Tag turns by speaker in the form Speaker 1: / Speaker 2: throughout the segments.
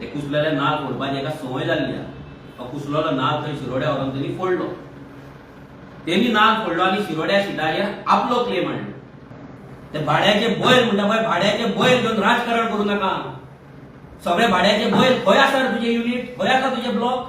Speaker 1: ते कुसलेले नाल फोडपाची एका संवय जाल्ली आहा. कुसलेलो नाल थंय शिरोड्या व्हरून त्यांनी फोडलो. त्यांनी नाल फोडलो आणि शिरोड्या सिटाचेर आपलो क्लेम हाडलो. ते भाड्याचे बैल म्हणटा पळय, भाड्याचे बैल घेवन राजकारण करू नका. सगळे भाड्याचे बैल खंय आसा रे तुझे युनिट, खंय आसा तुझे ब्लॉक?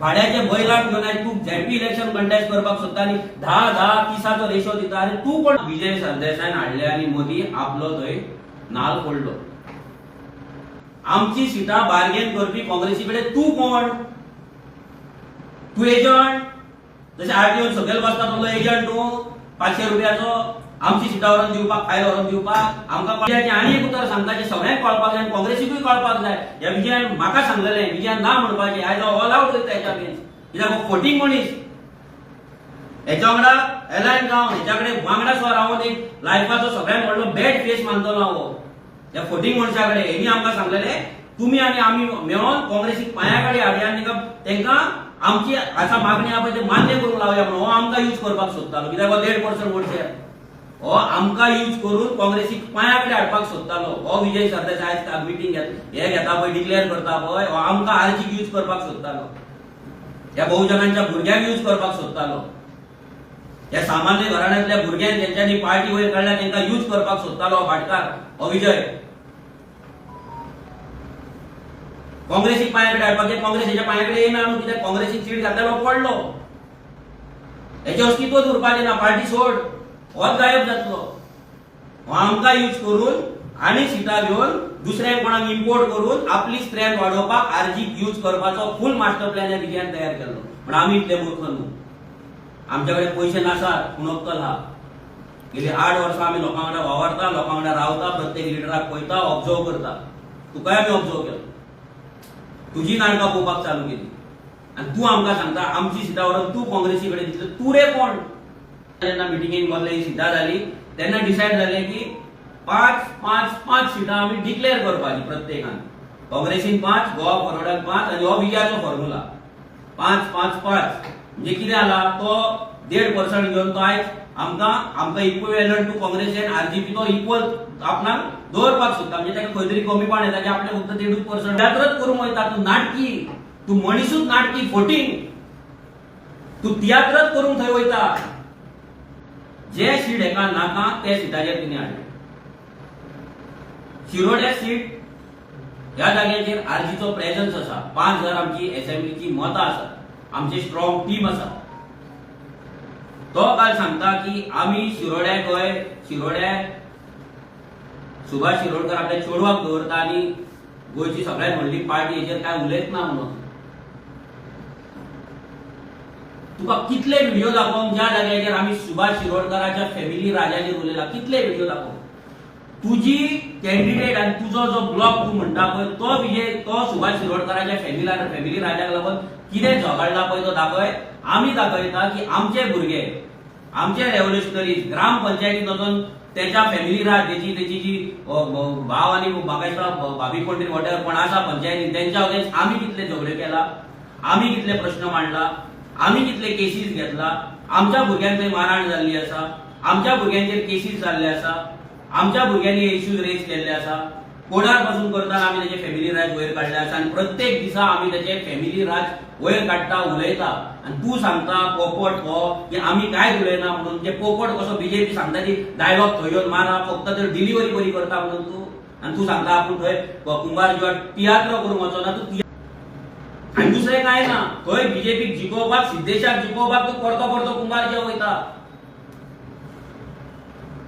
Speaker 1: भाड्याचे बैलाक घेवन तू झेडपी इलेक्शन कंटेस्ट करपाक सोदता आनी 10-10-30 रेशो दिता. आनी तू कोण? विजय सरदेसायन हाडले आनी मोदी आपलो थंय नाल फोडलो. आमची सिटां बार्गेन करपी काँग्रेसी कडेन तू कोण? तू एजंट? जशे आरटीओन सकयल बसता तसलो एजंट तू 500 रुपयाचो आमची सिटां व्हरून दिवपाक, फायल व्हरून दिवपाक? आमकां आनी एक उतर सांगता जे सगळ्यांक कळपाक जाय, काँग्रेसीकूय कळपाक जाय. ह्या विजयान म्हाका सांगलेलें, विजयान ना म्हणपाचें, आयज हांव ऑल आवट करता हेच्या अगेन्स्ट. कित्याक हो फोटींग मनीस, हेच्या वांगडा एलायन जावन हेच्या कडेन वांगडा सुद्दां रावन एक लायफाचो सगळ्यांत व्हडलो बॅड फेस मानतलो हांव ह्या फोटींग मनशा कडेन. हेणी आमकां सांगलेलें तुमी आनी आमी मेळोन काँग्रेसीक पांया कडेन हाडया आनी तांकां आमची आसा मागणी आहा पळय ते मान्य करूंक लावया म्हणून हो आमकां यूज करपाक सोदतालो. कित्याक हो 1.5% वोट शेअर हो आमकां यूज करून काँग्रेसीक पांया कडेन हाडपाक सोदतालो. हो विजय सरदेसाय आयज मिटींग हे घेता पळय, डिक्लेअर करता पळय, हो आमकां आरजीक यूज करपाक सोदतालो. ह्या बहुजनांच्या भुरग्यांक यूज करपाक सोदतालो. ह्या सामान्य घराण्यांतल्या भुरग्यांक तेंच्यांनी पार्टी वयर काडल्या तांकां यूज करपाक सोदतालो हो भाटकार, हो विजय. काँग्रेसीक पांया कडेन हाडपाक काँग्रेसीच्या पांया कडेन येना न्हू, कित्याक काँग्रेसीक सीट घातलेलो पडलो. हेचें अस्तित्वच उरपाचें ना, पार्टी सोड, होच गायब जातलो. हो आमकां यूज करून आनी सिटां घेवन दुसऱ्या कोणाक इम्पोर्ट करून आपली स्ट्रेंथ वाडोवपाक आरजीक यूज करपाचो फूल मास्टर प्लॅन ह्या विजयान तयार केल्लो. पण आमी इतले मूर्ख न्हू. आमच्या कडेन पयशे नासात पूण अक्कल आहा. गेली 8 वर्सां आमी लोकां वांगडा वावरता, लोकां वांगडा रावता, प्रत्येक लिडराक पळयता, ऑब्जर्व करता. तुकाय आमी ऑब्जर्व केलो. तुजी नाटकां पळोवपाक चालू केली आनी तूं आमकां सांगता आमची सिटां व्हरून तूं काँग्रेसी कडेन दितलो. तूं रे कोण? जेन्ना मिटिंगेक बसले ही सिटां जाली तेन्ना डिसायड जालें की 5 सिटां आमी डिक्लेअर करपाची प्रत्येकान. काँग्रेसीन 5, गोवा फॉरवर्डान 5 आनी हो विजयाचो फॉर्म्युला 5-5-5. म्हणजे कितें जाला तो 1.5% घेवन तो आयज आमकां इक्विवेलंट टू काँग्रेस एंड आरजीपी तो इक्वल आपणाक दवरपाक सोदता. म्हणजे ताका खंय तरी कमीपण येता की आपले फक्त 1.5% तियात्रच करूंक वयता. तूं नाटकी, तूं मनीसूच नाटकी, फोटींग. तूं तियात्रच करूंक थंय वयता. जे सीट हेका नाका ते सिटाचेर तिणी हाडले. शिरोड्या सीट ह्या जाग्याचेर आरजीचो प्रेझन्स आसा. 5000 आमची असेंब्लीची मतां आसात. आमची स्ट्रॉंग टीम आसा. तो काल सांगता की आमी शिरोड्याक सुभाष शिरोडकर आपल्या चेडवाक दवरता आनी गोंयची सगळ्यांत व्हडली पार्टी हेचेर काय उलयत ना म्हणून. तुका कितले व्हिडिओ दाखोवंक ज्या जाग्याचेर आमी सुभाष शिरोडकराच्या फॅमिली राजाचेर उलयला, कितले व्हिडिओ दाखोवंक? तुजी कॅन्डिडेट आनी तुजो जो ब्लॉक तूं म्हणटा पळय तो विजय, तो सुभाष शिरोडकराच्या फॅमिली राजाक लागून कितें झगडला पळय तो दाखय. आमी दाखयता की आमचे भुरगे, आमचे रेव्होल्युशनरीज ग्रामपंचायतीन वचून तेच्या फॅमिली राज तेची जी भाव आनी म्हाका दिसता भाभी कोण तरी वॉटेवर कोण आसा पंचायतीन तेंच्या अगेन्स्ट आमी कितले झगडे केला, आमी कितले प्रश्न मांडला, आमी कितले केसीस घेतला. आमच्या भुरग्यांक थंय मारहाण जाल्ली आसा, आमच्या भुरग्यांचेर केसीस जाल्ले आसा, आमच्या भुरग्यांनी इश्यूज रेज केल्ले आसा. कोडार पासून करताना आमी तेचे फॅमिली राज वयर काडले आसा आनी प्रत्येक दिसा आमी तेचे फॅमिली राज वयर काडटा, उलयता. आनी तूं सांगता पोपट हो की आमी कांयच उलयना म्हणून. जे पोपट कसो बीजेपी सांगता ती डायलॉग थंय येवन मारा, फक्त तर डिलिव्हरी बरी करता म्हणून तूं. आनी तूं सांगता आपूण थंय कुंभार जेव्हा तियात्र करूंक वचना. तूं आनी दुसरें कांय ना. खंय बीजेपीक जिखोवपाक, सिद्धेशाक जिखोवपाक तूं परतो परतो कुंभारच्या वयता.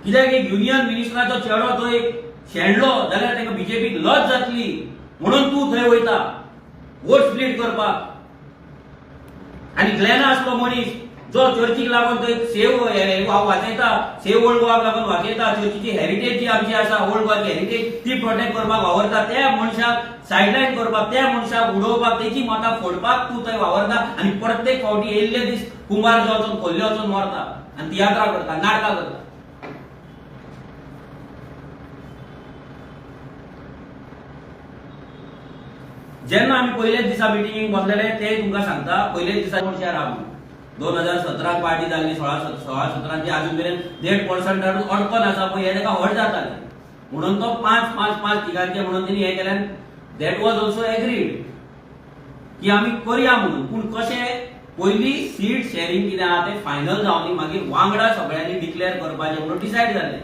Speaker 1: कित्याक एक युनियन मिनिस्टराचो चेडो थंय शेणलो जाल्यार ताका बीजेपीक लज जातली म्हणून तूं थंय वयता वोट स्प्लिट करपाक. आनी ग्लेना आसलो मनीस जो चर्चीक लागून थंय सेव वाचयता, सेव ओल्ड गोवाक लागून वाचयता, चर्चीची हेरिटेज जी आमची आसा ओल्ड गोवाची हेरिटेज ती प्रोटेक्ट करपाक वावरता. त्या मनशाक सायडलायन करपाक, त्या मनशाक उडोवपाक, तेची मतां फोडपाक तूं थंय वावरता. आनी प्रत्येक फावटी येयल्ले दीस कुंभार जो वचून खोल्ले वचून मरता आनी तियात्रां करता, नाटकां करता. जेन्ना आमी पयलेच दिसा मिटिंगेक बसलेले ते तुमकां सांगता पयलेच दिसा शेअर आहा म्हणून. 2017 पार्टी जाल्ली 16-17 अजून मेरेन 1.5% अडकन आसा पळय हे ताका हट जातालें म्हणून तो 5-5-5 तिगांचे म्हणून तेणी हें केल्यान दॅट वॉज ऑल्सो एग्रीड की आम्ही करूया म्हणून. पूण कशें पयली सीट शेअरिंग कितें आहा तें फायनल जावनी मागीर वांगडा सगळ्यांनी डिक्लेअर करपाचें म्हणून डिसायड जालें.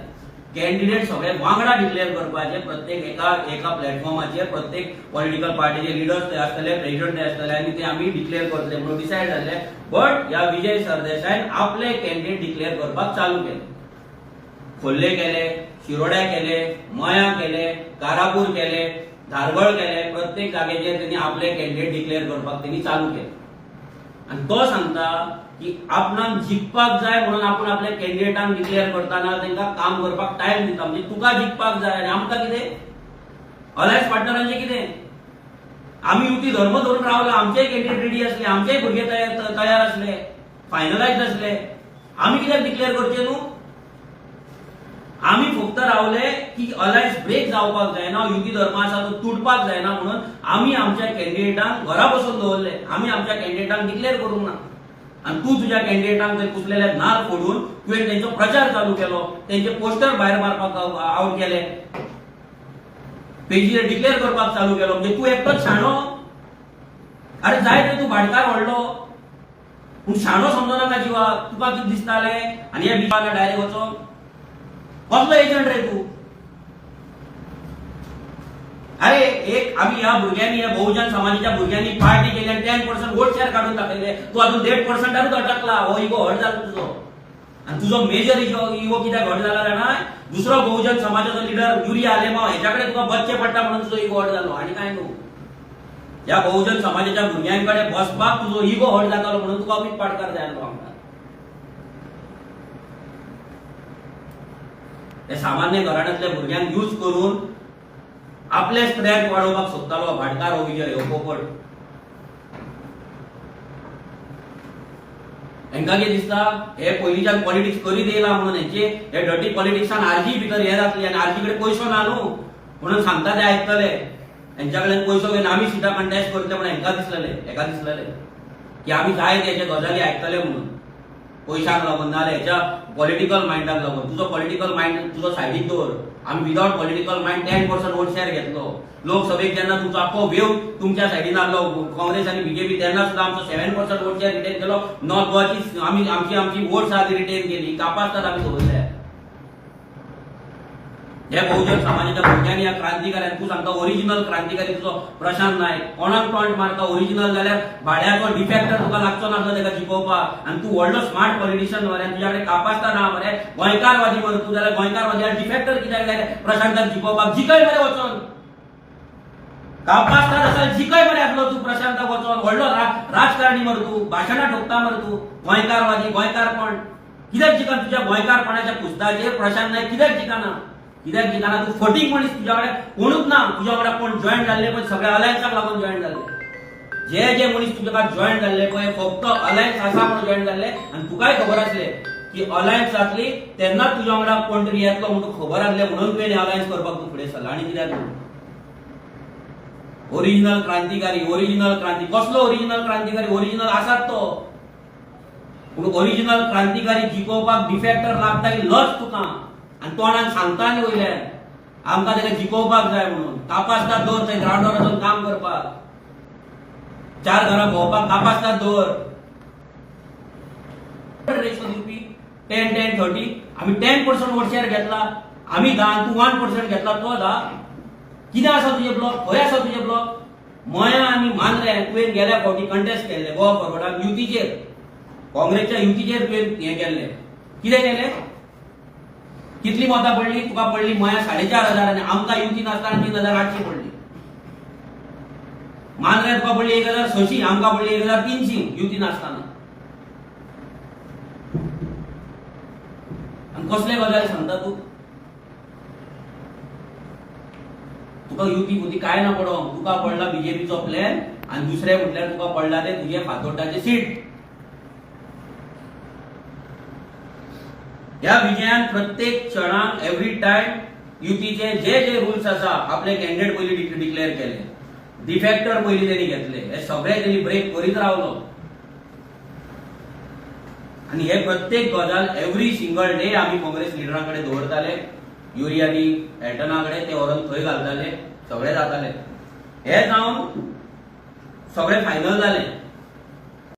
Speaker 1: कॅन्डिडेट सगळे वांगडा डिक्लेअर करपाचे प्रत्येक एका प्लॅटफॉर्माचेर प्रत्येक पॉलिटिकल पार्टीचे लिडर्स ते आसतले, प्रेसिडेंट ते आसतले आनी ते आमी डिक्लेअर करतले म्हणून डिसायड जाल्ले. बट ह्या विजय सरदेसायन आपले कॅन्डिडेट डिक्लेअर करपाक चालू केले. खोर्ले केले, शिरोड्या केले, मया केले, कारापूर केले, धारगळ केले. प्रत्येक जागेचेर त्यांनी आपले कॅन्डिडेट डिक्लेअर करपाक त्यांनी चालू केले. आणि तो सांगता की आपणाक जिखपाक जाय म्हणून आपण आपल्या कॅन्डिडेटांक डिक्लेअर करताना तांकां काम करपाक टायम दिता. म्हणजे तुका जिखपाक जाय आनी आमकां कितें अलायन्स पार्टनरांचें कितें. आमी युती धर्म धरून रावला, आमचेय कॅन्डिडेट रेडी आसले, आमचेय भुरगे तयार आसले, फायनलायज आसले. आमी कित्याक डिक्लेअर करचे न्हू. आमी फक्त रावले की अलायन्स ब्रेक जावपाक जायना, युती धर्म आसा तो तुटपाक जायना म्हणून आमी आमच्या कॅन्डिडेटांक घरा बसून दवरले. आमी आमच्या कॅन्डिडेटांक डिक्लेअर करूंक ना. आणि तू तुझ्या कॅन्डिडेटांक कुसलेले नार फोडून तुवें तेंचो प्रचार चालू केलो, तेंचे पोस्टर भायर मारपाक आउट केले, पेजीर डिक्लेअर करपाक चालू केलो. म्हणजे तू एकटोच शाणो. अरे जाय ते तू भाटकार व्हडलो पूण शाणो समजो नाका जिवाक. तुका कितें दिसताले आनी ह्या बिचाराक डायरेक्ट वचोन कसलो एजंट रे तू. अरे एक आम्ही या भुरग्यांनी या बहुजन समाजाच्या भुरग्यांनी पार्टी केली आणि 10% वोट शेअर काढून टाकले. तू अजून 1.5%च अटकला. हो इगो हट झाला तुझो. आणि तुझो मेजर इगो कित्याक हट झाला जाणा, दुसरो बहुजन समाजाचो लिडर युरी आलेमाव ह्याच्याकडे तुका बच्चे पडटा म्हणून तुझो इगो हट झालो. आणि काय न्हू, या बहुजन समाजाच्या भुरग्यांकडे बसपाक तुझो इगो हट जातालो म्हणून तुका अमित पाटकर जाय आसलो. आमकां ते सामान्य घराण्यांतल्या भुरग्यांक यूज करून आपले स्ट्रेंथ वाडोवपाक सोदतालो भाटकार हो विजय हो पोपट. हांकां कितें दिसता हे पयलींच्यान पॉलिटिक्स करीत येयला म्हणून हेंचे हे डर्टी पॉलिटिक्सान आरजी भितर हे जातली आनी आरजी कडेन पयसो ना न्हू म्हणून सांगता ते आयकतले. हेंच्या कडेन पयसो घेवन आमी सिटां कंटेस्ट करतले म्हणून हेंका दिसलेले की आमी जाय तेचे गजाली आयकतले म्हणून. पयशांक लागून नाल्यार हेच्या पॉलिटिकल मायंडाक लागून. तुजो पॉलिटिकल मायंड तुजो सायडीक दवर. आमी without political mind 10% vote share घेतलो. लोकसभेक जेन्ना तुमचो आख्खो वेव तुमच्या सायडीन आसलो काँग्रेस आनी बीजेपी तेन्ना सुद्दां आमचो 7% वोट शेअर रिटेन केलो. नॉर्थ गोवाची आमची वोट्स आहा ती रिटेन केली. कापासतात आमी दवरले. हे बहुजन समाजाच्या भुरग्यांनी या क्रांतिकाऱ्यान तू सांगता ओरिजिनल क्रांतिकारी तुजो प्रशांत नायक कोणाक टॉन्ट मारता ओरिजिनल जाल्यार भाड्याचो डिफेक्टर तुका लागचो नासलो तेका जिखोवपाक. आनी तू व्हडलो स्मार्ट पॉलिटिशियन मरे तुज्या कडेन कापासता ना मरे गोंयकारवादी मरे तू जाल्यार गोंयकारवादी डिफेक्टर कित्याक जाय प्रशांताक जिखोवपाक. जिखय मरे वचोन कापासता आसल्यार जिखय मरे आसलो तू प्रशांताक वचोन. व्हडलो राजकारणी मरे तू भाशणां ठोकता मरे तू गोंयकारवादी गोंयकारपण. कित्याक जिखना तुज्या गोंयकारपणाच्या पुस्ताचेर प्रशांत नायक कित्याक जिखना. कित्याक जिखना तू फटींग मनीस तुज्या कडेन कोणूच ना. तुज्या वांगडा कोण जॉईन जाल्ले पळय सगळे अलायन्साक लागून जॉईन जाल्ले. जे मनीस तुज्या वांगडा जॉईन जाल्ले पळय फक्त अलायन्स आसा म्हणून जॉईन जाल्ले. आनी तुकाय खबर आसले की अलायन्स जातली तेन्नाच तुज्या वांगडा कोण तरी येतलो म्हणून खबर आसले म्हणून तुवें अलायन्स करपाक तू फुडें सरला. आनी कित्याक ओरिजिनल क्रांतिकारी कसलो ओरिजिनल क्रांतिकारी. ओरिजिनल आसात तो पूण ओरिजिनल क्रांतिकारी जिखोवपाक डिफेक्टर लागता की लज तुका. आणि तोंडान सांगता आनी वयल्यान आमकां तेका जिखोवपाक जाय म्हणून. कापासतात दवर थंय ग्राउंडार वचून काम करपाक 4 घरां भोंवपाक कापासतात दवर. रेशो दिवपी 10-10-30 आमी 10% वोट शेअर घेतला. आमी 10 तू 1% घेतला तो 10. कितें आसा तुजे ब्लॉक. खंय आसा तुजे ब्लॉक. मया आनी मांद्रे तुवें गेल्या फावटी कंटेस्ट केल्ले गोवा फॉरवर्डाक युतीचेर काँग्रेसच्या युतीचेर तुवें हें केल्लें. कितें केलें. कितली मतां पडली तुका पडली मया 4,500 आनी आमकां युती नासतना 3,800 पडली. मांद्रे तुका पडली 1,600 आमकां पडली 1,300 युती नासतना. आनी कसले गजाली सांगता तू. तुका युती काय ना पडो. तुका पडला बीजेपीचो प्लॅन आनी दुसरे म्हटल्यार तुका पडला ते तुजे फातोड्डाचे सीट. या विजयान प्रत्येक क्षणाक एव्हरी टाइम युतीचे जे रूल्स आसा आपले कॅन्डिडेट पयली डिक्लेअर केले. डिफेक्टर पयली त्यांनी घेतले. हे सगळे त्यांनी ब्रेक करीत रावलो. आणि हे प्रत्येक गजाल एव्हरी सिंगल डे आम्ही काँग्रेस लिडरांकडे दवरताले. युरी आनी एल्टनाकडे ते व्हरून थंय घालताले. सगळे जाताले. हे जावन सगळे फायनल जालें